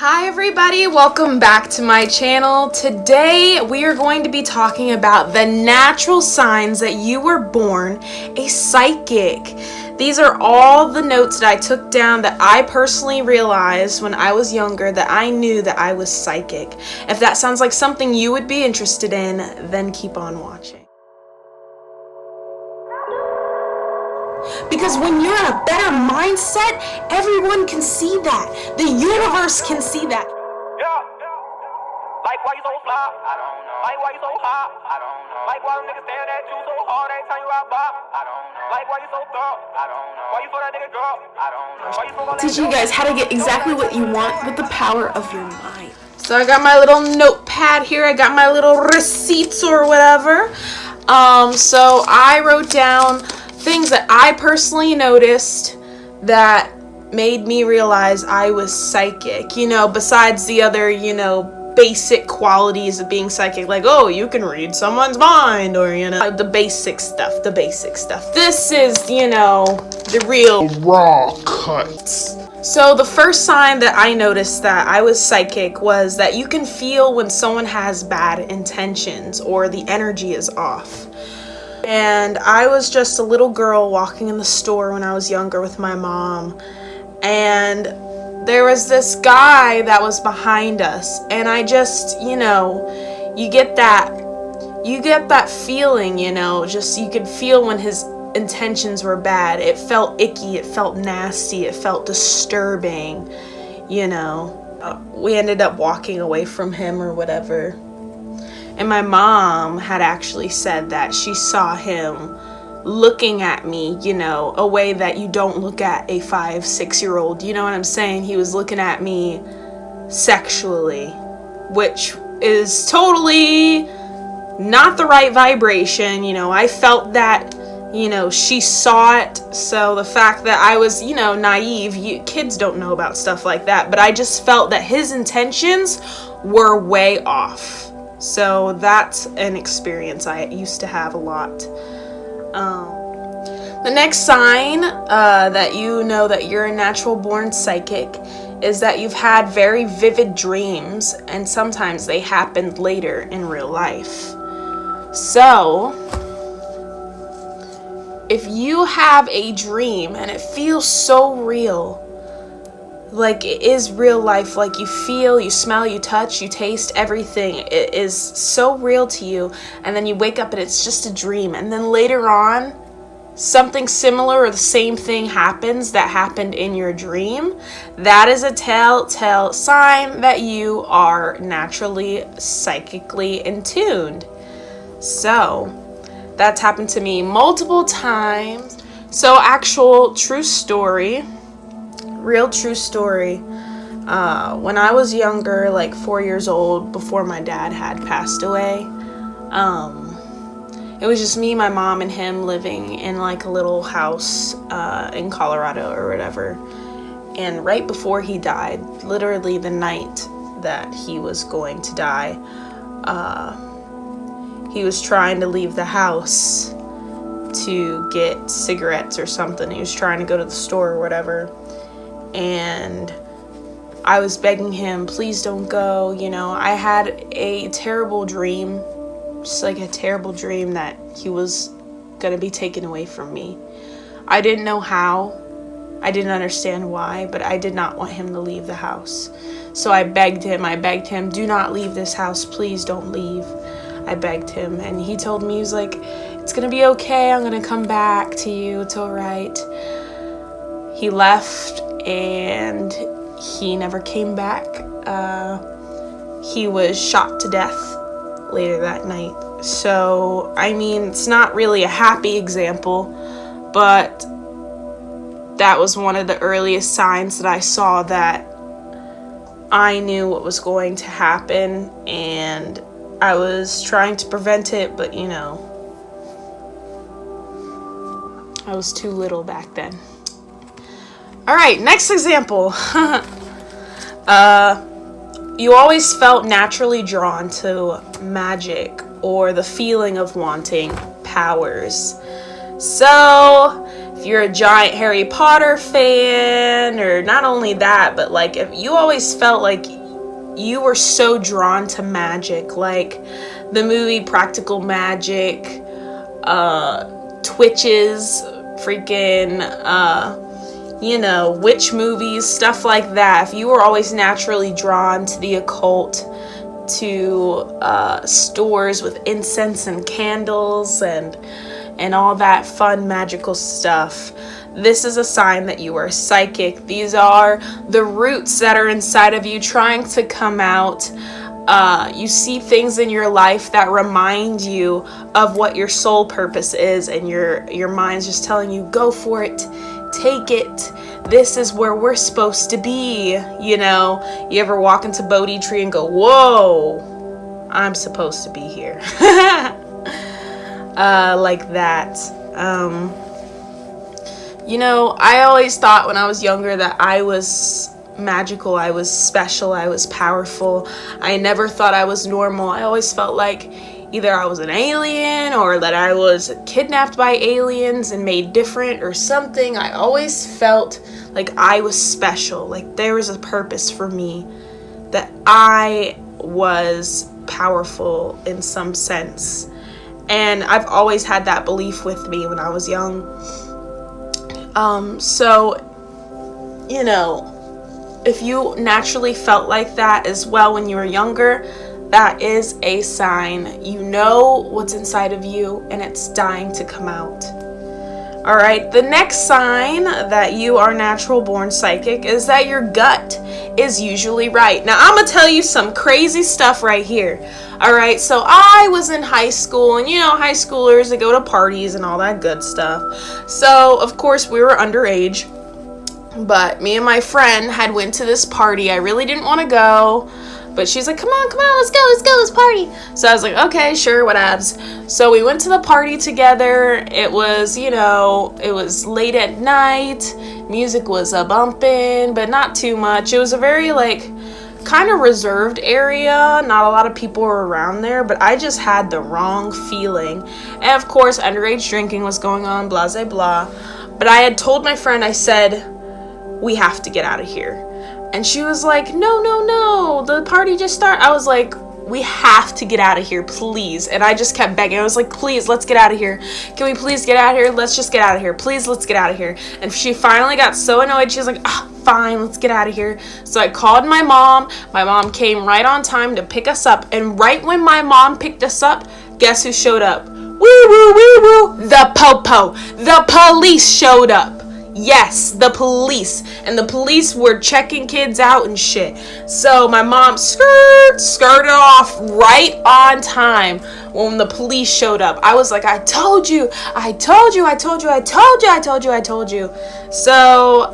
Hi everybody, welcome back to my channel. Today we are going to be talking about the natural signs that you were born a psychic. These are all the notes that I took down that I personally realized when I was younger that I knew that I was psychic. If that sounds like something you would be interested in, then keep on watching. Because when you're in a better mindset, everyone can see that. The universe can see that. Like why you so fly? I don't know. Like why you so hot? I don't know. Like why them niggas staring at you so hard every time you out bop? I don't know. Like why you so thug? I don't know. Why you for that nigga drop? I don't know. Why you so Teaching you guys how to get exactly what you want with the power of your mind. So I got my little notepad here. I got my little receipts or whatever. So I wrote down things that I personally noticed that made me realize I was psychic. You know, besides the other, basic qualities of being psychic, like, oh, you can read someone's mind, or, the basic stuff. This is, the real raw cuts. So the first sign that I noticed that I was psychic was that you can feel when someone has bad intentions or the energy is off. And I was just a little girl walking in the store when I was younger with my mom, and there was this guy that was behind us, and I just, you get that feeling, just you could feel when his intentions were bad. It felt icky, it felt nasty, it felt disturbing, We ended up walking away from him or whatever. And my mom had actually said that she saw him looking at me, a way that you don't look at a 5-6-year-old. You know what I'm saying? He was looking at me sexually, which is totally not the right vibration. I felt that, she saw it. So the fact that I was, naive, kids don't know about stuff like that. But I just felt that his intentions were way off. So that's an experience I used to have a lot. The next sign that you know that you're a natural born psychic is that you've had very vivid dreams, and sometimes they happened later in real life. So if you have a dream and it feels so real, like it is real life, like you feel, you smell, you touch, you taste, everything, it is so real to you, and then you wake up and it's just a dream, and then later on something similar or the same thing happens that happened in your dream, that is a telltale sign that you are naturally psychically in tuned. So that's happened to me multiple times. So actual true story, real true story. When I was younger, like 4 years old, before my dad had passed away, it was just me, my mom, and him living in like a little house in Colorado or whatever. And right before he died, literally the night that he was going to die, he was trying to leave the house to get cigarettes or something. He was trying to go to the store or whatever. And I was begging him, please don't go. I had a terrible dream, just like a terrible dream that he was going to be taken away from me. I didn't know how. I didn't understand why, but I did not want him to leave the house. So I begged him, do not leave this house. Please don't leave. I begged him, and he told me, he was like, it's going to be okay. I'm going to come back to you. It's all right. He left, and he never came back. He was shot to death later that night. So, it's not really a happy example, but that was one of the earliest signs that I saw that I knew what was going to happen, and I was trying to prevent it, but I was too little back then. All right, next example. You always felt naturally drawn to magic or the feeling of wanting powers. So if you're a giant Harry Potter fan, or not only that, but like if you always felt like you were so drawn to magic, like the movie Practical Magic, Twitches, freaking, witch movies, stuff like that. If you were always naturally drawn to the occult, to stores with incense and candles and all that fun magical stuff, this is a sign that you are psychic. These are the roots that are inside of you trying to come out. You see things in your life that remind you of what your soul purpose is, and your mind's just telling you, go for it, take it. This is where we're supposed to be. You ever walk into Bodhi Tree and go, whoa, I'm supposed to be here. Like that. I always thought when I was younger that I was magical, I was special, I was powerful. I never thought I was normal. I always felt like either I was an alien or that I was kidnapped by aliens and made different or something. I always felt like I was special, like there was a purpose for me, that I was powerful in some sense. And I've always had that belief with me when I was young. If you naturally felt like that as well when you were younger, that is a sign. You know what's inside of you and it's dying to come out. All right, the next sign that you are natural born psychic is that your gut is usually right. Now, I'm going to tell you some crazy stuff right here. All right, so I was in high school, and high schoolers, they go to parties and all that good stuff. So, of course, we were underage, but me and my friend had went to this party. I really didn't want to go, but she's like, come on, let's party. So I was like, okay, sure, whatevs. So we went to the party together. It was, it was late at night. Music was bumping, but not too much. It was a very, kind of reserved area. Not a lot of people were around there, but I just had the wrong feeling. And, of course, underage drinking was going on, blah, blah, blah. But I had told my friend, I said, we have to get out of here. And she was like, no, the party just started. I was like, we have to get out of here, please. And I just kept begging. I was like, please, let's get out of here. Can we please get out of here? Let's just get out of here. Please, let's get out of here. And she finally got so annoyed. She was like, fine, let's get out of here. So I called my mom. My mom came right on time to pick us up. And right when my mom picked us up, guess who showed up? Woo, woo, woo, woo. The po-po. The police showed up. Yes, the police. And the police were checking kids out and shit. So my mom skirted off right on time when the police showed up. I was like, I told you. So,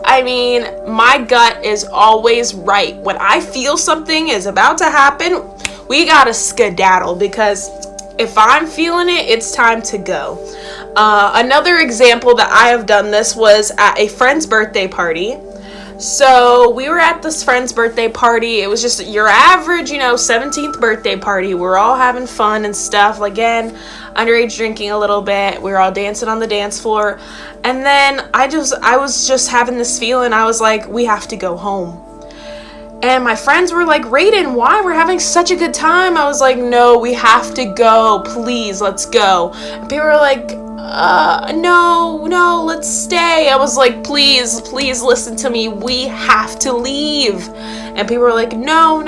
my gut is always right. When I feel something is about to happen, we gotta skedaddle, because if I'm feeling it, it's time to go. Another example that I have done this was at a friend's birthday party. So we were at this friend's birthday party. It was just your average, 17th birthday party. We're all having fun and stuff. Again, underage drinking a little bit. We were all dancing on the dance floor. And then I was just having this feeling. I was like, we have to go home. And my friends were like, Raiden, why? We're having such a good time. I was like, no, we have to go. Please, let's go. And people were like, no, let's stay. I was like, please listen to me. We have to leave. And people were like, no.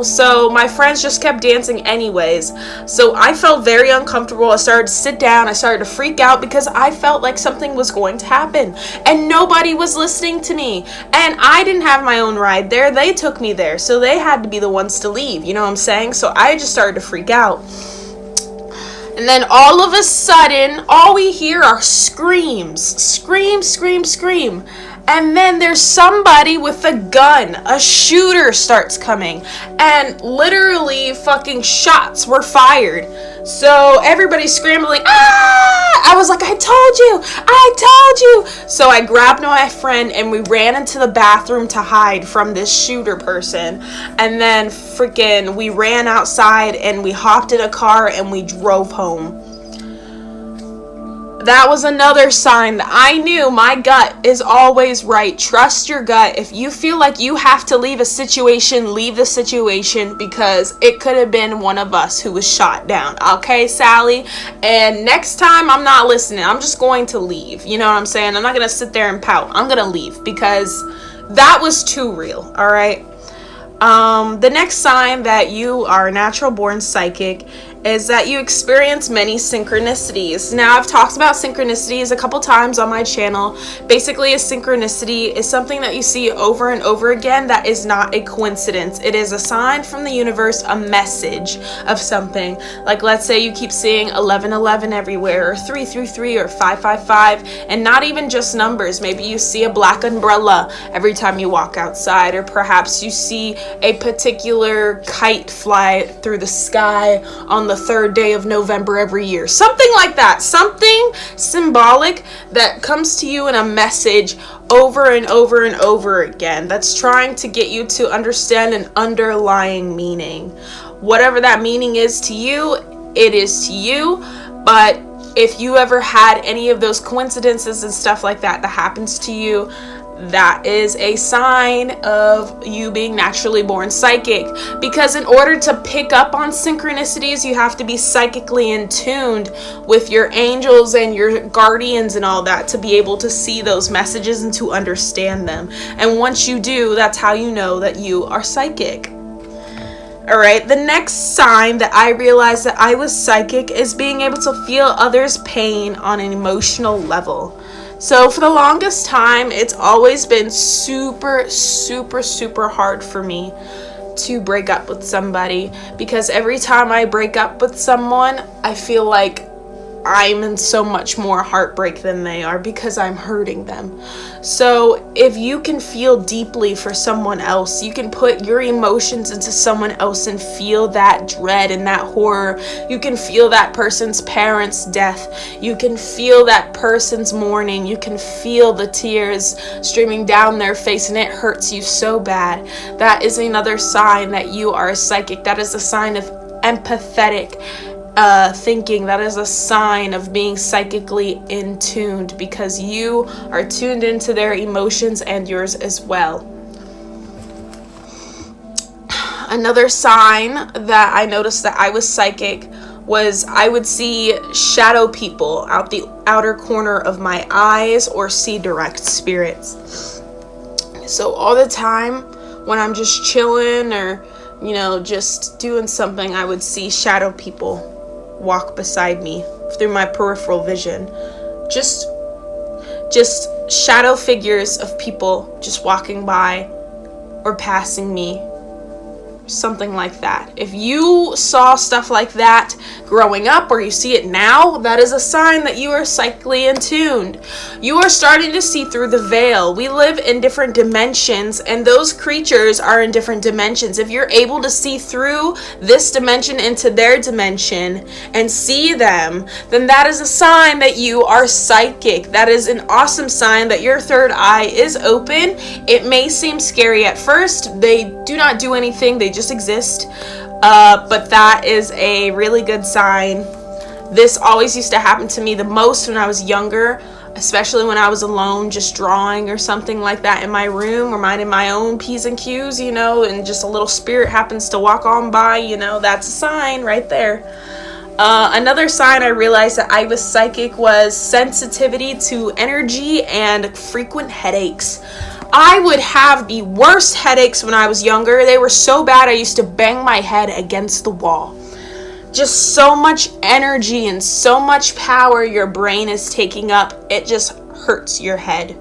So my friends just kept dancing anyways. So I felt very uncomfortable. I started to sit down. I started to freak out because I felt like something was going to happen. And nobody was listening to me. And I didn't have my own ride there. They took me there. So they had to be the ones to leave. You know what I'm saying? So I just started to freak out. And then all of a sudden, all we hear are screams. Scream. And then there's somebody with a gun. A shooter starts coming. And literally fucking shots were fired. So everybody's scrambling. I was like, I told you. So I grabbed my friend and we ran into the bathroom to hide from this shooter person. And then freaking we ran outside and we hopped in a car and we drove home. that was another sign that I knew my gut is always right. Trust your gut. If you feel like you have to leave a situation, leave the situation, because it could have been one of us who was shot down. Okay, Sally? And next time, I'm not listening. I'm just going to leave. You know what I'm saying? I'm not going to sit there and pout. I'm going to leave because that was too real. All right? The next sign that you are a natural born psychic is that you experience many synchronicities. Now, I've talked about synchronicities a couple times on my channel. Basically, a synchronicity is something that you see over and over again that is not a coincidence. It is a sign from the universe, a message of something. Like, let's say you keep seeing 1111 everywhere, or 333, or 555, and not even just numbers. Maybe you see a black umbrella every time you walk outside, or perhaps you see a particular kite fly through the sky on the 3rd day of November every year. Something like that. Something symbolic that comes to you in a message over and over and over again that's trying to get you to understand an underlying meaning. Whatever that meaning is to you, it is to you. But if you ever had any of those coincidences and stuff like that that happens to you, that is a sign of you being naturally born psychic. Because in order to pick up on synchronicities, you have to be psychically in tuned with your angels and your guardians and all that to be able to see those messages and to understand them. And once you do, that's how you know that you are psychic. Alright, the next sign that I realized that I was psychic is being able to feel others' pain on an emotional level. So for the longest time, it's always been super, super, super hard for me to break up with somebody, because every time I break up with someone, I feel like I'm in so much more heartbreak than they are because I'm hurting them. So if you can feel deeply for someone else, you can put your emotions into someone else and feel that dread and that horror. You can feel that person's parents' death. You can feel that person's mourning. You can feel the tears streaming down their face, and it hurts you so bad. That is another sign that you are a psychic. That is a sign of empathetic thinking. That is a sign of being psychically in tuned, because you are tuned into their emotions and yours as well. Another sign that I noticed that I was psychic was I would see shadow people out the outer corner of my eyes or see direct spirits. So all the time when I'm just chilling or, you know, just doing something, I would see shadow people walk beside me through my peripheral vision. Just shadow figures of people just walking by or passing me. Something like that. If you saw stuff like that growing up, or you see it now, that is a sign that you are psychically in tuned. You are starting to see through the veil. We live in different dimensions, and those creatures are in different dimensions. If you're able to see through this dimension into their dimension and see them, then that is a sign that you are psychic. That is an awesome sign that your third eye is open. It may seem scary at first. They do not do anything. They just exist, but that is a really good sign. This always used to happen to me the most when I was younger, especially when I was alone just drawing or something like that in my room, or minding my own P's and Q's, you know, and just a little spirit happens to walk on by, you know, that's a sign right there. Another sign I realized that I was psychic was sensitivity to energy and frequent headaches. I would have the worst headaches when I was younger. They were so bad I used to bang my head against the wall. Just so much energy and so much power your brain is taking up, it just hurts your head.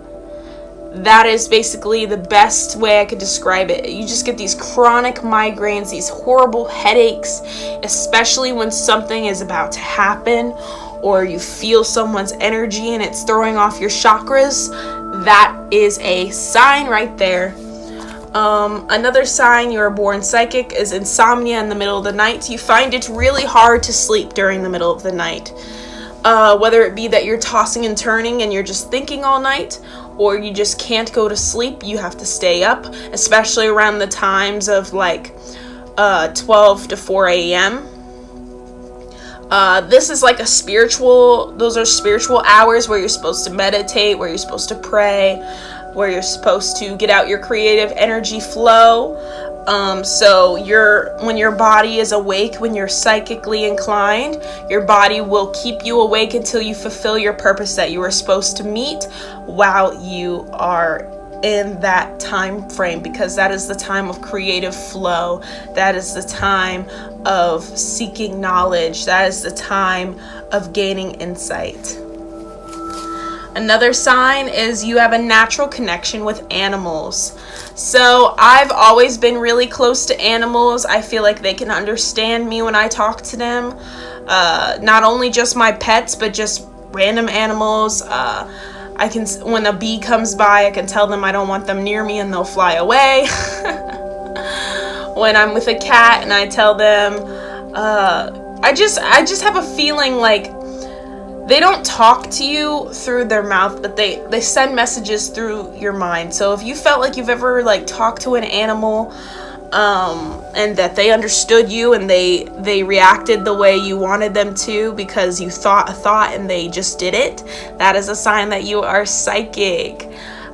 That is basically the best way I could describe it. You just get these chronic migraines, these horrible headaches, especially when something is about to happen, or you feel someone's energy and it's throwing off your chakras. That is a sign right there. Another sign you're a born psychic is insomnia in the middle of the night. You find it really hard to sleep during the middle of the night. Whether it be that you're tossing and turning and you're just thinking all night, or you just can't go to sleep, you have to stay up, especially around the times of like 12 to 4 a.m. This is like those are spiritual hours where you're supposed to meditate, where you're supposed to pray, where you're supposed to get out your creative energy flow. So when your body is awake, when you're psychically inclined, your body will keep you awake until you fulfill your purpose that you were supposed to meet while you are in that time frame, because that is the time of creative flow. That is the time of seeking knowledge. That is the time of gaining insight. Another sign is you have a natural connection with animals. So I've always been really close to animals. I feel like they can understand me when I talk to them. Not only just my pets, but just random animals. When a bee comes by, I can tell them I don't want them near me and they'll fly away. When I'm with a cat and I tell them, I just have a feeling like they don't talk to you through their mouth, but they send messages through your mind. So if you felt like you've ever like talked to an animal, and that they understood you and they reacted the way you wanted them to because you thought a thought and they just did it, that is a sign that you are psychic.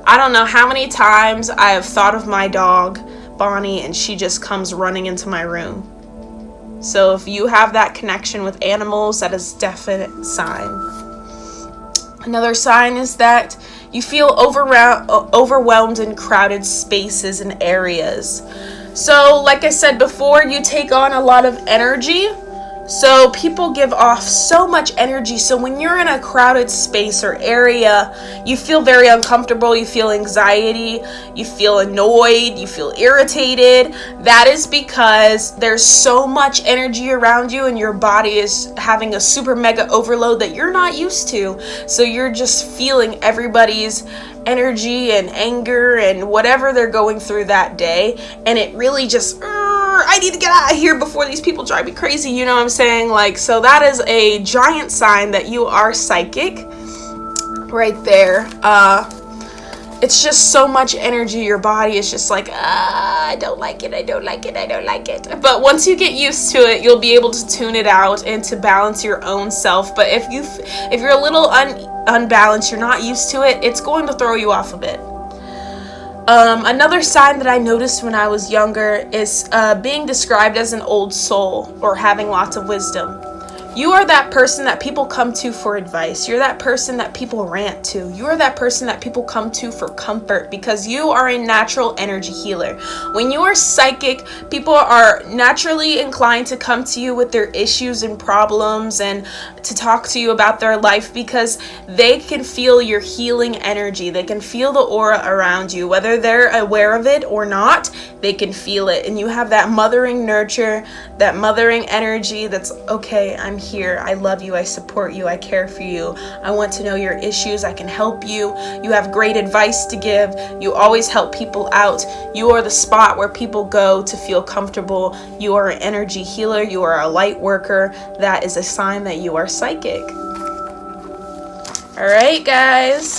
I don't know how many times I have thought of my dog, Bonnie, and she just comes running into my room. So if you have that connection with animals, that is a definite sign. Another sign is that you feel overwhelmed in crowded spaces and areas. So, like I said before, you take on a lot of energy. So people give off so much energy. So when you're in a crowded space or area, you feel very uncomfortable. You feel anxiety. You feel annoyed. You feel irritated. That is because there's so much energy around you and your body is having a super mega overload that you're not used to. So you're just feeling everybody's energy and anger and whatever they're going through that day, and it really just I need to get out of here before these people drive me crazy, you know what I'm saying? Like, so that is a giant sign that you are psychic right there. It's just so much energy. Your body is just like, I don't like it. But once you get used to it, you'll be able to tune it out and to balance your own self. But if you're a little unbalanced, you're not used to it, it's going to throw you off a bit. Another sign that I noticed when I was younger is being described as an old soul or having lots of wisdom. You are that person that people come to for advice. You're that person that people rant to. You are that person that people come to for comfort because you are a natural energy healer. When you are psychic, people are naturally inclined to come to you with their issues and problems and to talk to you about their life because they can feel your healing energy. They can feel the aura around you. Whether they're aware of it or not, they can feel it. And you have that mothering nurture, that mothering energy that's, okay, I'm here. I love you. I support you. I care for you. I want to know your issues. I can help you. You have great advice to give. You always help people out. You are the spot where people go to feel comfortable. You are an energy healer. You are a light worker. That is a sign that you are psychic. All right, guys.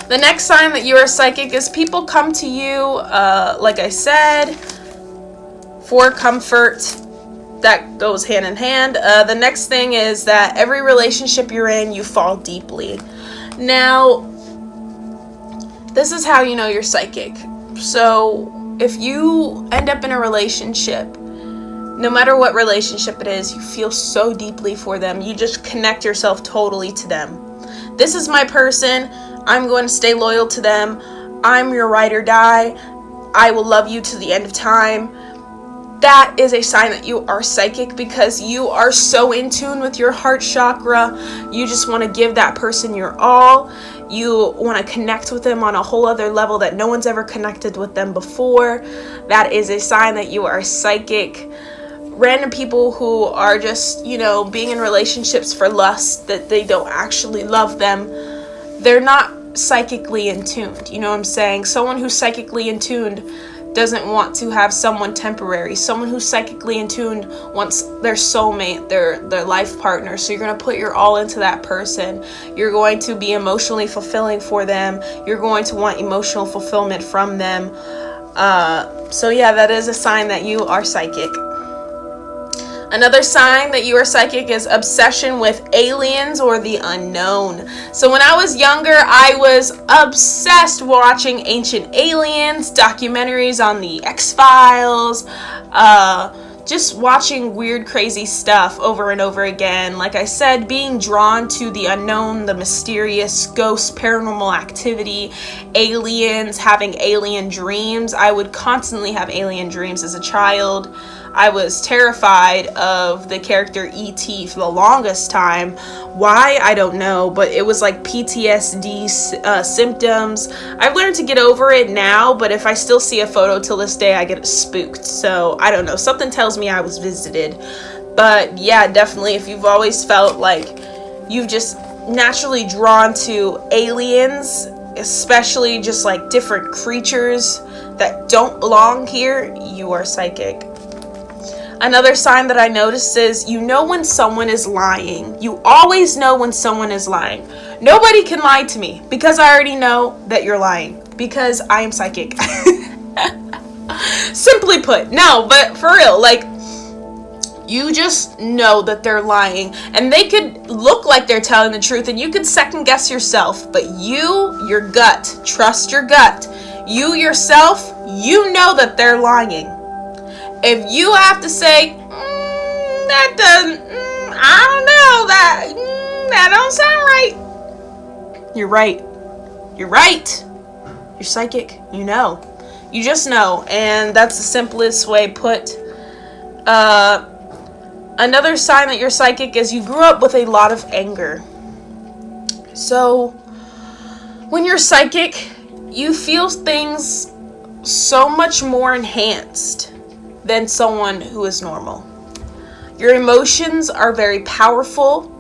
The next sign that you are psychic is people come to you, like I said, for comfort. That goes hand in hand. The next thing is that every relationship you're in, you fall deeply. Now, this is how you know you're psychic. So if you end up in a relationship, no matter what relationship it is, you feel so deeply for them. You just connect yourself totally to them. This is my person. I'm going to stay loyal to them. I'm your ride or die. I will love you to the end of time. That is a sign that you are psychic because you are so in tune with your heart chakra. You just want to give that person your all. You want to connect with them on a whole other level that no one's ever connected with them before. That is a sign that you are psychic. Random people who are just, being in relationships for lust, that they don't actually love them, they're not psychically in tuned. You know what I'm saying? Someone who's psychically in tuned doesn't want to have someone temporary. Someone who's psychically in tune wants their soulmate, their life partner. So you're going to put your all into that person. You're going to be emotionally fulfilling for them. You're going to want emotional fulfillment from them. So yeah, that is a sign that you are psychic. Another sign that you are psychic is obsession with aliens or the unknown. So when I was younger, I was obsessed watching Ancient Aliens, documentaries on the X-Files, just watching weird, crazy stuff over and over again. Like I said, being drawn to the unknown, the mysterious, ghosts, paranormal activity, aliens, having alien dreams. I would constantly have alien dreams as a child. I was terrified of the character E.T. for the longest time. Why? I don't know, but it was like PTSD symptoms. I've learned to get over it now, but if I still see a photo till this day, I get spooked. So I don't know. Something tells me I was visited. But yeah, definitely, if you've always felt like you've just naturally drawn to aliens, especially just like different creatures that don't belong here, you are psychic. Another sign that I noticed is you know when someone is lying. You always know when someone is lying. Nobody can lie to me because I already know that you're lying because I am psychic. Simply put, no, but for real, like, you just know that they're lying, and they could look like they're telling the truth, and you could second guess yourself, but your gut, trust your gut. You yourself, you know that they're lying. If you have to say, that doesn't, I don't know, that don't sound right. You're right. You're right. You're psychic. You know. You just know. And that's the simplest way put. Another sign that you're psychic is you grew up with a lot of anger. So, when you're psychic, you feel things so much more enhanced than someone who is normal. Your emotions are very powerful.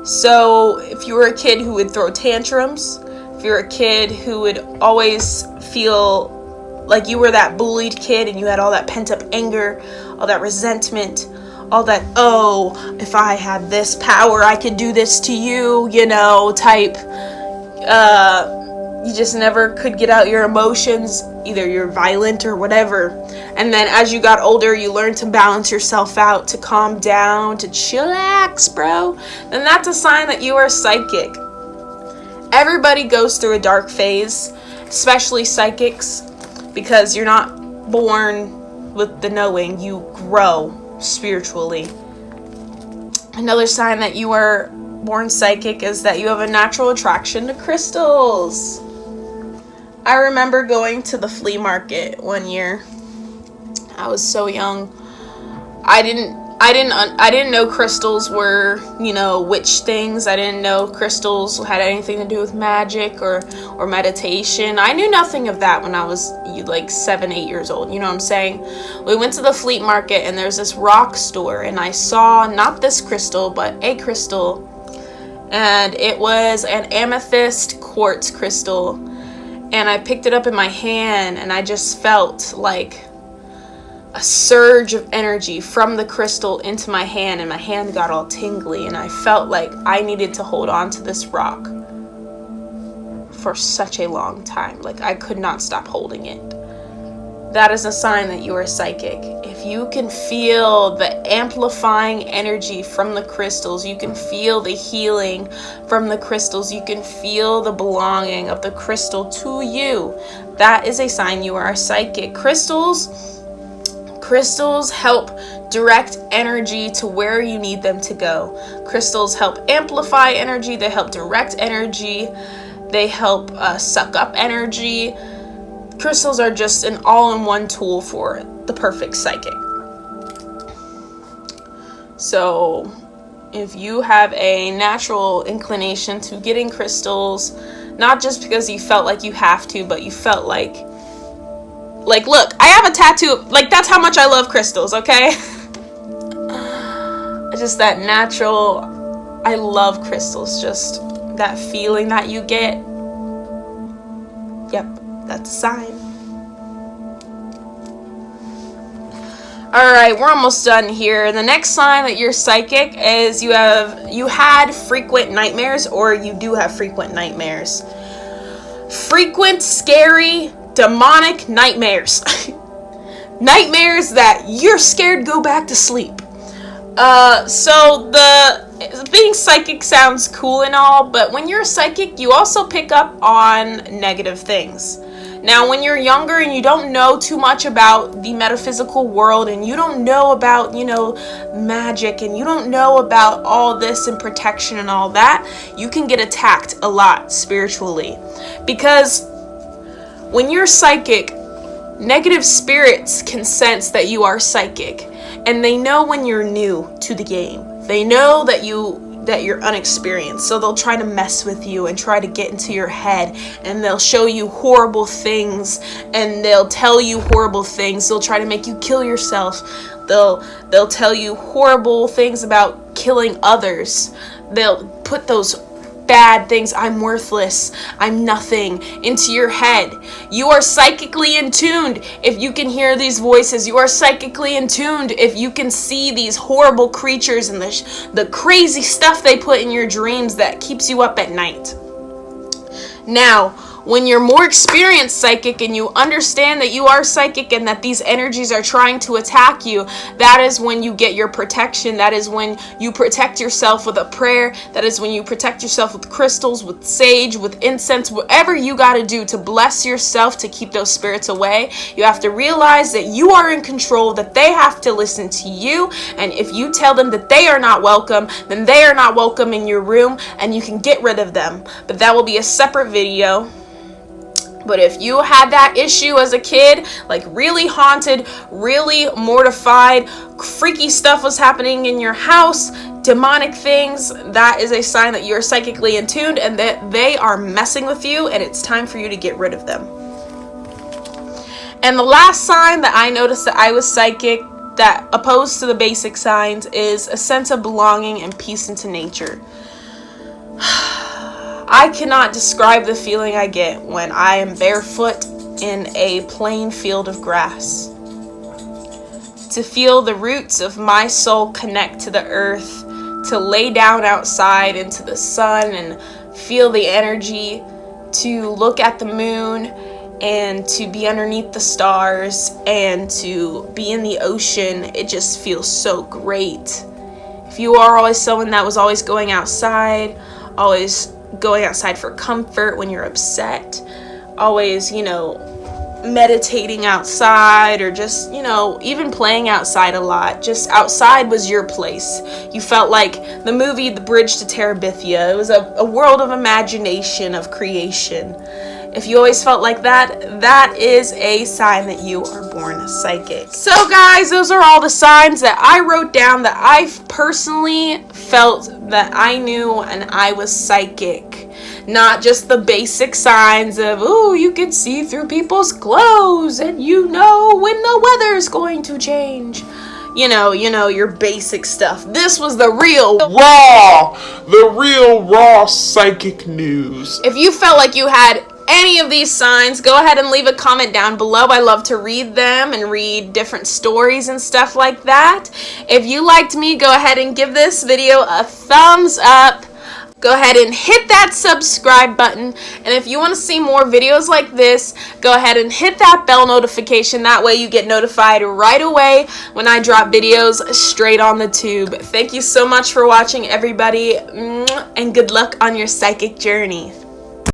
So if you were a kid who would throw tantrums, if you're a kid who would always feel like you were that bullied kid and you had all that pent up anger, all that resentment, all that, oh, if I had this power, I could do this to you, type, you just never could get out your emotions. Either you're violent or whatever. And then as you got older, you learned to balance yourself out, to calm down, to chillax, bro. Then that's a sign that you are psychic. Everybody goes through a dark phase, especially psychics, because you're not born with the knowing. You grow spiritually. Another sign that you are born psychic is that you have a natural attraction to crystals. I remember going to the flea market one year. I was so young. I didn't know crystals were, witch things. I didn't know crystals had anything to do with magic or meditation. I knew nothing of that when I was like 7-8 years old. You know what I'm saying? We went to the flea market and there's this rock store and I saw not this crystal but a crystal, and it was an amethyst quartz crystal. And I picked it up in my hand and I just felt like a surge of energy from the crystal into my hand, and my hand got all tingly, and I felt like I needed to hold on to this rock for such a long time. Like I could not stop holding it. That is a sign that you are psychic. If you can feel the amplifying energy from the crystals, you can feel the healing from the crystals, you can feel the belonging of the crystal to you, that is a sign you are psychic. Crystals help direct energy to where you need them to go. Crystals help amplify energy, they help direct energy, they help suck up energy. Crystals are just an all-in-one tool for the perfect psychic. So if you have a natural inclination to getting crystals, not just because you felt like you have to, but you felt like look, I have a tattoo, like that's how much I love crystals, okay? Just that natural, I love crystals, just that feeling that you get. Yep, that's a sign. Alright, we're almost done here. The next sign that you're psychic is you had frequent nightmares, or you do have frequent nightmares. Frequent, scary, demonic nightmares. Nightmares that you're scared to go back to sleep. So the being psychic sounds cool and all, but when you're a psychic, you also pick up on negative things. Now, when you're younger and you don't know too much about the metaphysical world, and you don't know about, magic, and you don't know about all this and protection and all that, you can get attacked a lot spiritually. Because when you're psychic, negative spirits can sense that you are psychic, and they know when you're new to the game. They know that you're unexperienced, so they'll try to mess with you and try to get into your head, and they'll show you horrible things, and they'll tell you horrible things. They'll try to make you kill yourself. They'll tell you horrible things about killing others. They'll put those bad things, I'm worthless, I'm nothing, into your head. You are psychically in tuned if you can hear these voices. You are psychically in tuned if you can see these horrible creatures and the crazy stuff they put in your dreams that keeps you up at night. Now, when you're more experienced psychic and you understand that you are psychic and that these energies are trying to attack you, that is when you get your protection. That is when you protect yourself with a prayer. That is when you protect yourself with crystals, with sage, with incense, whatever you got to do to bless yourself to keep those spirits away. You have to realize that you are in control, that they have to listen to you, and if you tell them that they are not welcome, then they are not welcome in your room, and you can get rid of them. But that will be a separate video. But if you had that issue as a kid, like really haunted, really mortified, freaky stuff was happening in your house, demonic things, that is a sign that you're psychically in tune and that they are messing with you, and it's time for you to get rid of them. And the last sign that I noticed that I was psychic, that opposed to the basic signs, is a sense of belonging and peace into nature. I cannot describe the feeling I get when I am barefoot in a plain field of grass. To feel the roots of my soul connect to the earth, to lay down outside into the sun and feel the energy, to look at the moon and to be underneath the stars and to be in the ocean, it just feels so great. If you are always someone that was always going outside, always going outside for comfort when you're upset, always, meditating outside, or just, even playing outside a lot. Just outside was your place. You felt like the movie The Bridge to Terabithia. It was a world of imagination, of creation. If you always felt like that, that is a sign that you are born psychic. So guys, those are all the signs that I wrote down that I personally felt that I knew and I was psychic. Not just the basic signs of, ooh, you can see through people's clothes and you know when the weather's going to change. Your basic stuff. This was the real raw psychic news. If you felt like you had any of these signs, go ahead and leave a comment down below. I love to read them and read different stories and stuff like that. If you liked me, go ahead and give this video a thumbs up. Go ahead and hit that subscribe button. And if you want to see more videos like this, go ahead and hit that bell notification. That way you get notified right away when I drop videos straight on the tube. Thank you so much for watching, everybody, and good luck on your psychic journey.